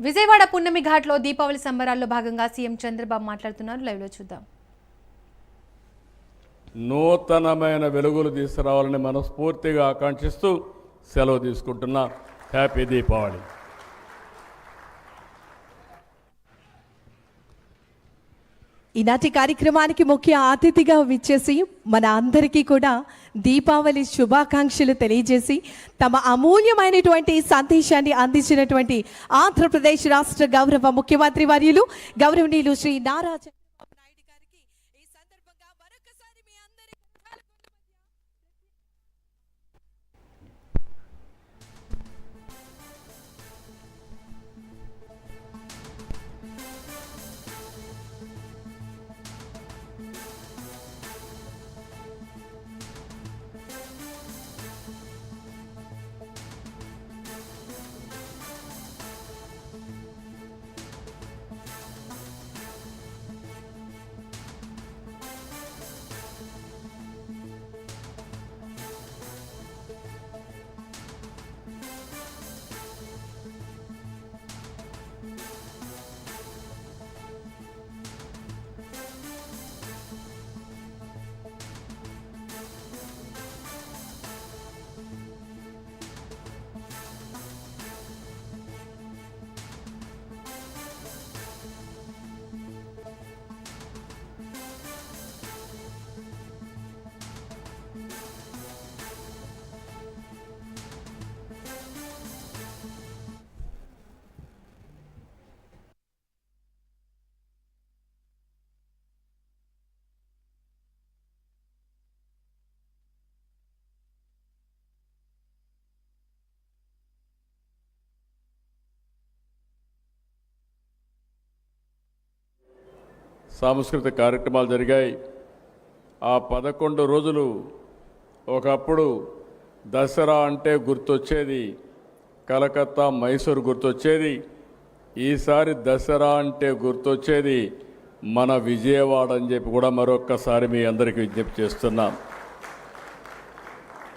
విజయవాడ పున్నమి ఘాట్లో దీపావళి సంబరాల్లో భాగంగా సీఎం చంద్రబాబు మాట్లాడుతున్నారు. లైవ్ లో చూద్దాం. నూతనమైన వెలుగులు తీసుకురావాలని మనస్ఫూర్తిగా ఆకాంక్షిస్తూ సెలవు తీసుకుంటున్నా. హ్యాపీ దీపావళి. ఈనాటి కార్యక్రమానికి ముఖ్య అతిథిగా విచ్చేసి మన అందరికీ కూడా దీపావళి శుభాకాంక్షలు తెలియజేసి తమ అమూల్యమైనటువంటి సందేశాన్ని అందించినటువంటి ఆంధ్రప్రదేశ్ రాష్ట్ర గౌరవ ముఖ్యమంత్రి వర్యులు గౌరవనీయులు శ్రీ నారా చంద్రబాబు నాయుడు గారికి ఈ సందర్భంగా మరొకసారి మీ అందరి సాంస్కృతిక కార్యక్రమాలు జరిగాయి. ఆ 11 రోజులు ఒకప్పుడు దసరా అంటే గుర్తొచ్చేది కలకత్తా, మైసూరు గుర్తొచ్చేది. ఈసారి దసరా అంటే గుర్తొచ్చేది మన విజయవాడ అని చెప్పి కూడా మరొక్కసారి మీ అందరికీ విజ్ఞప్తి చేస్తున్నాం.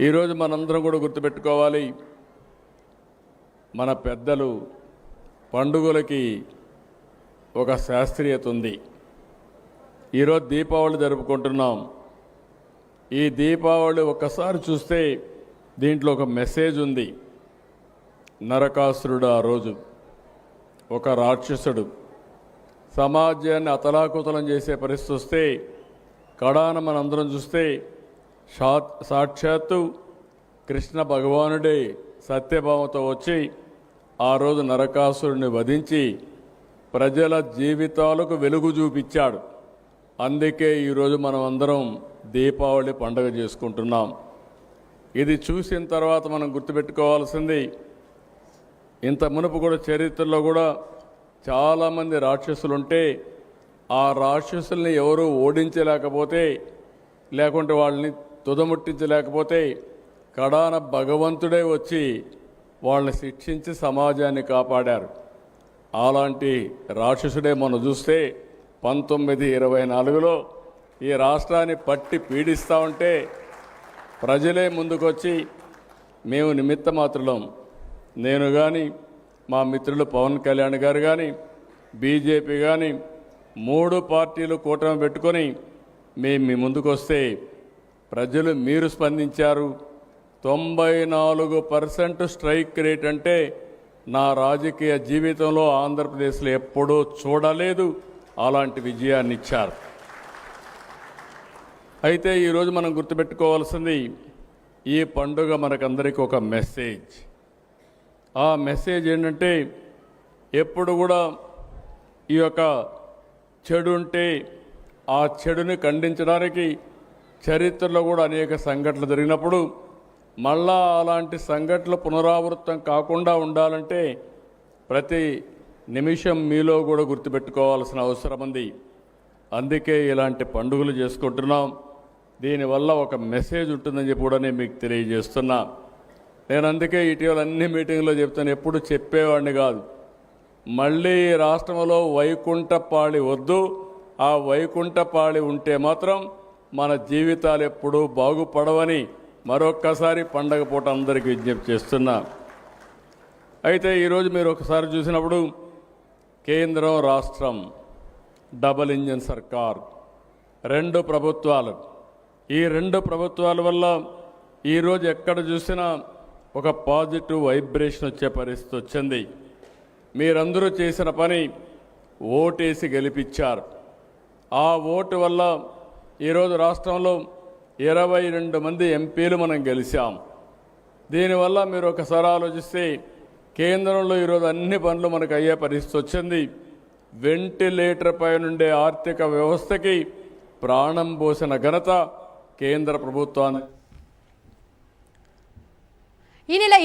ఈరోజు మనందరం కూడా గుర్తుపెట్టుకోవాలి, మన పెద్దలు పండుగలకి ఒక శాస్త్రీయత ఉంది. ఈరోజు దీపావళి జరుపుకుంటున్నాం. ఈ దీపావళి ఒక్కసారి చూస్తే దీంట్లో ఒక మెసేజ్ ఉంది. నరకాసురుడు ఆ రోజు ఒక రాక్షసుడు సమాజాన్ని అతలాకుతలం చేసే పరిస్థితి వస్తే కడాన మనందరం చూస్తే సాక్షాత్తు కృష్ణ భగవానుడే సత్యభామతో వచ్చి ఆ రోజు నరకాసురుడిని వధించి ప్రజల జీవితాలకు వెలుగు చూపించాడు. అందుకే ఈరోజు మనం అందరం దీపావళి పండుగ చేసుకుంటున్నాం. ఇది చూసిన తర్వాత మనం గుర్తుపెట్టుకోవాల్సింది, ఇంత మునుపు కూడా చరిత్రలో కూడా చాలామంది రాక్షసులు ఉంటే ఆ రాక్షసుల్ని ఎవరూ ఓడించలేకపోతే, లేకుంటే వాళ్ళని తుదముట్టించలేకపోతే కడాన భగవంతుడే వచ్చి వాళ్ళని శిక్షించి సమాజాన్ని కాపాడారు. అలాంటి రాక్షసుడే మనం చూస్తే 1924లో ఈ రాష్ట్రాన్ని పట్టి పీడిస్తూ ఉంటే ప్రజలే ముందుకొచ్చి మేము నిమిత్త మాత్రులం, నేను కానీ మా మిత్రులు పవన్ కళ్యాణ్ గారు కానీ బీజేపీ కానీ 3 పార్టీలు కూటమి పెట్టుకొని మేము మీ ముందుకు వస్తే ప్రజలు మీరు స్పందించారు. 94% స్ట్రైక్ రేట్ అంటే నా రాజకీయ జీవితంలో ఆంధ్రప్రదేశ్లో ఎప్పుడూ చూడలేదు. అలాంటి విజయాన్ని ఇచ్చారు. అయితే ఈరోజు మనం గుర్తుపెట్టుకోవాల్సింది, ఈ పండుగ మనకందరికీ ఒక మెసేజ్. ఆ మెసేజ్ ఏంటంటే, ఎప్పుడు కూడా ఈ యొక్క చెడు ఉంటే ఆ చెడుని ఖండించడానికి చరిత్రలో కూడా అనేక సంఘటనలు జరిగినప్పుడు మళ్ళా అలాంటి సంఘటనలు పునరావృతం కాకుండా ఉండాలంటే ప్రతి నిమిషం మీలో కూడా గుర్తుపెట్టుకోవాల్సిన అవసరం ఉంది. అందుకే ఇలాంటి పండుగలు చేసుకుంటున్నాం. దీనివల్ల ఒక మెసేజ్ ఉంటుందని చెప్పి కూడా నేను మీకు తెలియజేస్తున్నా. నేను అందుకే ఇటీవల అన్ని మీటింగ్లో చెప్తాను, ఎప్పుడు చెప్పేవాడిని కాదు. మళ్ళీ రాష్ట్రంలో వైకుంఠపాళి వద్దు, ఆ వైకుంఠపాళి ఉంటే మాత్రం మన జీవితాలు ఎప్పుడూ బాగుపడవని మరొక్కసారి పండగ పూట అందరికీ విజ్ఞప్తి చేస్తున్నా. అయితే ఈరోజు మీరు ఒకసారి చూసినప్పుడు కేంద్రం రాష్ట్రం డబుల్ ఇంజిన్ సర్కార్, రెండు ప్రభుత్వాలు. ఈ రెండు ప్రభుత్వాల వల్ల ఈరోజు ఎక్కడ చూసినా ఒక పాజిటివ్ వైబ్రేషన్ వచ్చే పరిస్థితి వచ్చింది. మీరందరూ చేసిన పని ఓటేసి గెలిపించారు. ఆ ఓటు వల్ల ఈరోజు రాష్ట్రంలో 22 మంది ఎంపీలు మనం గెలిచాం. దీనివల్ల మీరు ఒకసారి ఆలోచిస్తే కేంద్రంలో ఈరోజు అన్ని పనులు మనకు అయ్యే పరిస్థితి వచ్చింది. వెంటిలేటర్ పై నుండే ఆర్థిక వ్యవస్థకి ప్రాణం పోసిన ఘనత కేంద్ర ప్రభుత్వాన్ని. ఈ నెల